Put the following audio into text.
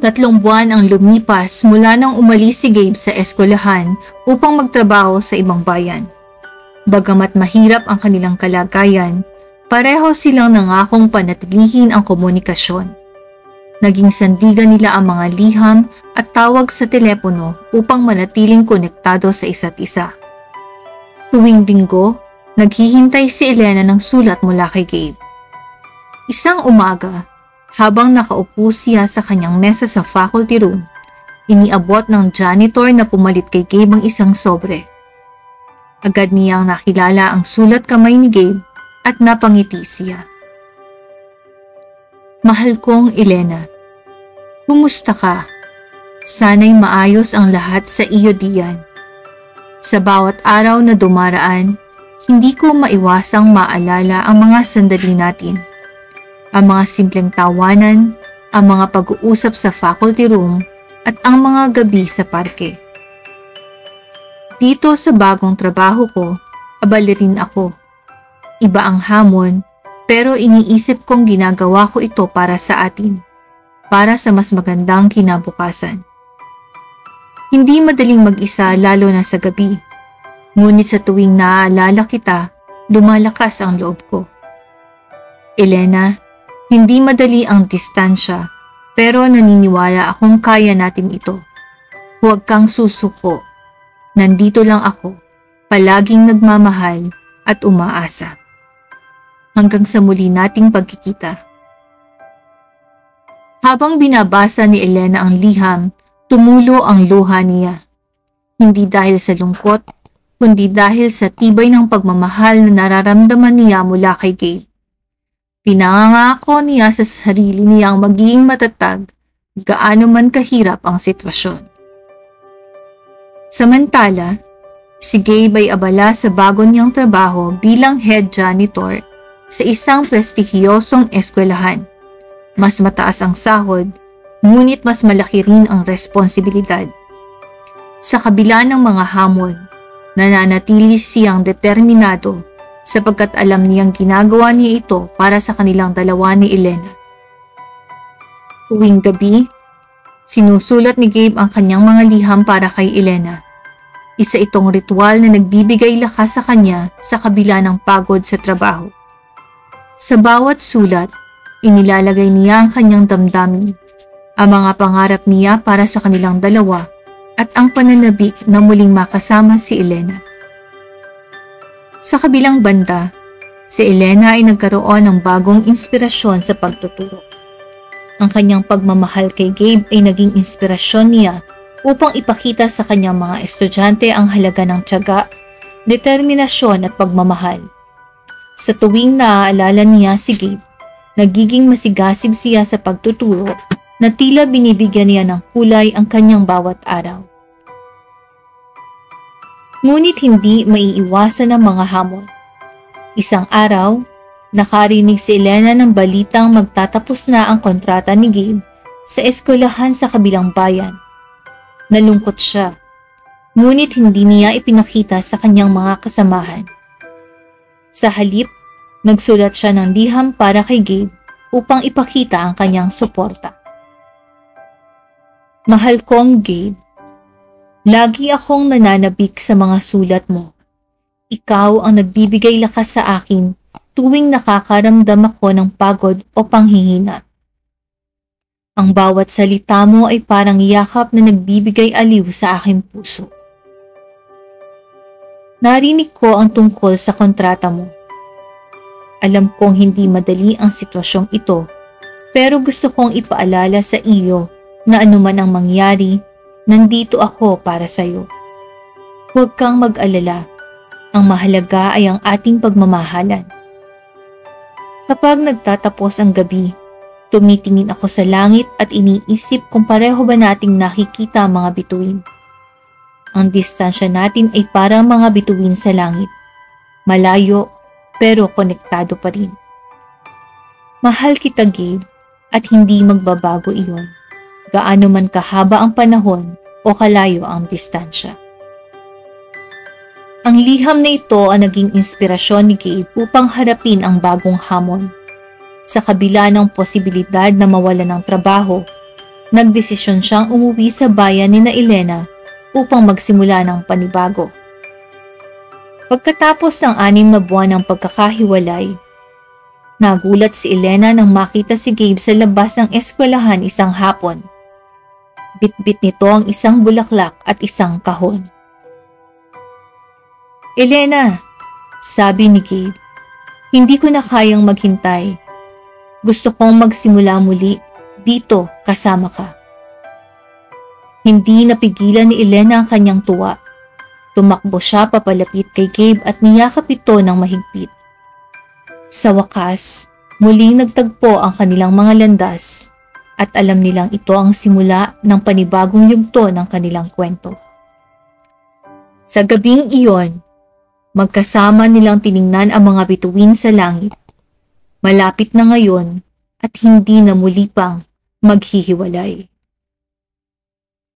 3 buwan ang lumipas mula nang umalis si Gabe sa eskwelahan upang magtrabaho sa ibang bayan. Bagamat mahirap ang kanilang kalagayan, pareho silang nangakong panatilihin ang komunikasyon. Naging sandigan nila ang mga liham at tawag sa telepono upang manatiling konektado sa isa't isa. Tuwing Linggo, naghihintay si Elena ng sulat mula kay Gabe. Isang umaga, habang nakaupo siya sa kanyang mesa sa faculty room, iniabot ng janitor na pumalit kay Gabe ang isang sobre. Agad niyang nakilala ang sulat kamay ni Gabe at napangiti siya. Mahal kong Elena, kumusta ka? Sana'y maayos ang lahat sa iyo diyan. Sa bawat araw na dumaraan, hindi ko maiwasang maalala ang mga sandali natin. Ang mga simpleng tawanan, ang mga pag-uusap sa faculty room, at ang mga gabi sa parke. Dito sa bagong trabaho ko, abala rin ako. Iba ang hamon, pero iniisip kong ginagawa ko ito para sa atin, para sa mas magandang kinabukasan. Hindi madaling mag-isa lalo na sa gabi, ngunit sa tuwing naaalala kita, lumalakas ang loob ko. Elena, hindi madali ang distansya, pero naniniwala akong kaya natin ito. Huwag kang susuko. Nandito lang ako, palaging nagmamahal at umaasa. Hanggang sa muli nating pagkikita. Habang binabasa ni Elena ang liham, tumulo ang luha niya. Hindi dahil sa lungkot, kundi dahil sa tibay ng pagmamahal na nararamdaman niya mula kay Gabe. Pinangangako niya sa sarili niyang magiging matatag, gaano man kahirap ang sitwasyon. Samantala, si Gabe ay abala sa bago niyang trabaho bilang head janitor sa isang prestihiyosong eskwelahan. Mas mataas ang sahod, ngunit mas malaki rin ang responsibilidad. Sa kabila ng mga hamon, nananatili siyang determinado sapagkat alam niyang ginagawa niya ito para sa kanilang dalawa ni Elena. Tuwing gabi, sinusulat ni Gabe ang kanyang mga liham para kay Elena. Isa itong ritual na nagbibigay lakas sa kanya sa kabila ng pagod sa trabaho. Sa bawat sulat, inilalagay niya ang kanyang damdamin, ang mga pangarap niya para sa kanilang dalawa at ang pananabik na muling makasama si Elena. Sa kabilang banda, si Elena ay nagkaroon ng bagong inspirasyon sa pagtuturo. Ang kanyang pagmamahal kay Gabe ay naging inspirasyon niya upang ipakita sa kanyang mga estudyante ang halaga ng tiyaga, determinasyon at pagmamahal. Sa tuwing naaalala niya si Gabe, nagiging masigasig siya sa pagtuturo na tila binibigyan niya ng kulay ang kanyang bawat araw. Ngunit hindi maiiwasan ang mga hamon. Isang araw, nakarinig si Elena ng balitang magtatapos na ang kontrata ni Gabe sa eskwelahan sa kabilang bayan. Nalungkot siya, ngunit hindi niya ipinakita sa kanyang mga kasamahan. Sa halip, nagsulat siya ng liham para kay Gabe upang ipakita ang kanyang suporta. Mahal kong Gabe, lagi akong nananabik sa mga sulat mo. Ikaw ang nagbibigay lakas sa akin tuwing nakakaramdam ako ng pagod o panghihina. Ang bawat salita mo ay parang yakap na nagbibigay aliw sa aking puso. Narinig ko ang tungkol sa kontrata mo. Alam kong hindi madali ang sitwasyong ito, pero gusto kong ipaalala sa iyo na anuman ang mangyari, nandito ako para sa iyo. Huwag kang mag-alala. Ang mahalaga ay ang ating pagmamahalan. Kapag nagtatapos ang gabi, tumitingin ako sa langit at iniisip kung pareho ba nating nakikita ang mga bituin. Ang distansya natin ay parang mga bituin sa langit. Malayo, pero konektado pa rin. Mahal kita, Gabe, at hindi magbabago iyon. Gaano man kahaba ang panahon o kalayo ang distansya. Ang liham na ito ang naging inspirasyon ni Gabe upang harapin ang bagong hamon. Sa kabila ng posibilidad na mawala ng trabaho, Nagdesisyon siyang umuwi sa bayan ni na Elena upang magsimula ng panibago. Pagkatapos ng 6 na buwan ng pagkakahiwalay, nagulat si Elena nang makita si Gabe sa labas ng eskwelahan isang hapon. Bitbit nito ang isang bulaklak at isang kahon. "Elena," sabi ni Gabe, "hindi ko na kayang maghintay. Gusto kong magsimula muli dito kasama ka." Hindi napigilan ni Elena ang kanyang tuwa. Tumakbo siya papalapit kay Gabe at niyakap ito ng mahigpit. Sa wakas, muling nagtagpo ang kanilang mga landas at alam nilang ito ang simula ng panibagong yugto ng kanilang kwento. Sa gabing iyon, magkasama nilang tiningnan ang mga bituin sa langit. Malapit na ngayon at hindi na muli pang maghihiwalay.